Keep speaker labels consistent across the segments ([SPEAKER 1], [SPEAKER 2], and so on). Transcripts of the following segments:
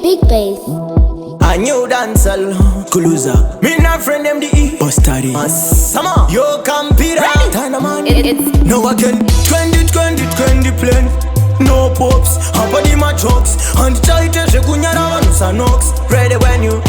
[SPEAKER 1] big bass.
[SPEAKER 2] A new dancehall Kuluza. Me and friend them the E Ostari Sama Yo Campira Tanaman No again 20 plan. No pops Hapa di machoks And chaite shekunyara wanu sanox Ready when you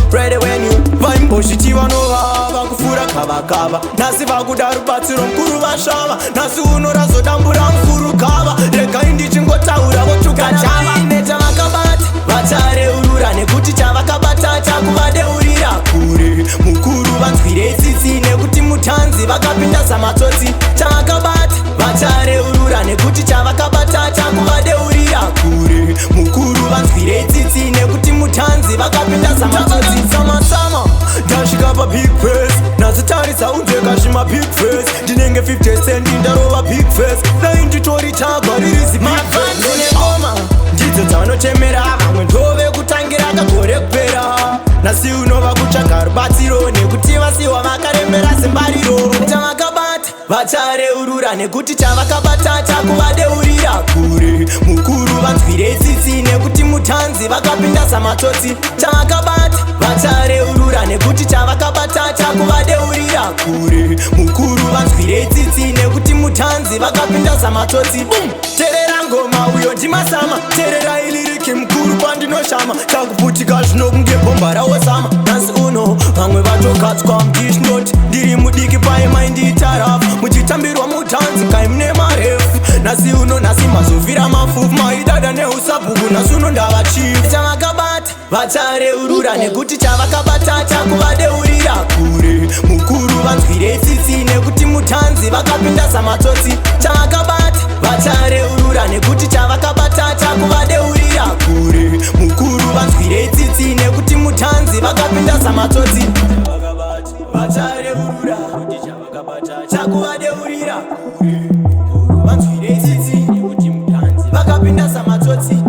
[SPEAKER 2] Vaim poshitiva no hava Kufura kaba kaba Nasi vakudaru batsiro mkuru vashava Nasi unora zodambura mkuru kava Reka indi chingotaura votuka chava Necha vakabata Vachare urura nekuti chavakabata Chakuvadeurira kure Mukuru vanzwire tsitsi Nekuti mutanzi vakapinda samatsotsi Chavakabata Vachare urura nekuti chavakabata Chakuvadeurira kure Mukuru vanzwire tsitsi Nekuti mutanzi vakapinda samatsotsi Sama Ndasvika pa big face Nazitarisa undeka shima big face Ndinenge 50 cent ndarova big face Nainditori chagwa ririzi big face Ngoma ndidzo dzavanochemera vamwe ndove kutangira kagore kupera Nasi unova kutsvaga rubatsiro Nekuti vasiwa vakarembera sembariro Chavakabata vachareurura Nekuti chavakabata chakuvadeurira kure Mukuru vanzwire tsitsi Nekuti mutanzi vakapinda samatsotsi Chavakabata vachareurura Nekuti chavakabata chakuvadeurira kure Mukuru vanzwire tsitsi Nekuti mutanzi vakapinda samatsotsi Terera ngoma uyo ndimasama Terera iliriki mkuru pandinoshama Chakuputika zvino kunge bomba raosama Nasi uno vamwe vatokatswa mdishnoti Ndiri mudiki paima inditarafu Muchitambirwa mutanzi kaimune marefu Nasi uno nasi mazovira mafufu Maidada neusabhuku nasi uno ndava chifu Chavakabata vachareurura Nekuti chavakabata chakuvadeurira kure Mukuru vanzwire tsitsi Nekuti mutanzi vakapinda samatsotsi Chavakabata vachareurura Nekuti chavakabata chakuvadeurira kure Mukuru vanzwire tsitsi Nekuti mutanzi vakapinda samatsotsi vachareurura Nekuti chavakabata chakuvadeurira kure Mukuru vanzwire tsitsi Nekuti mutanzi vakapinda samatsotsi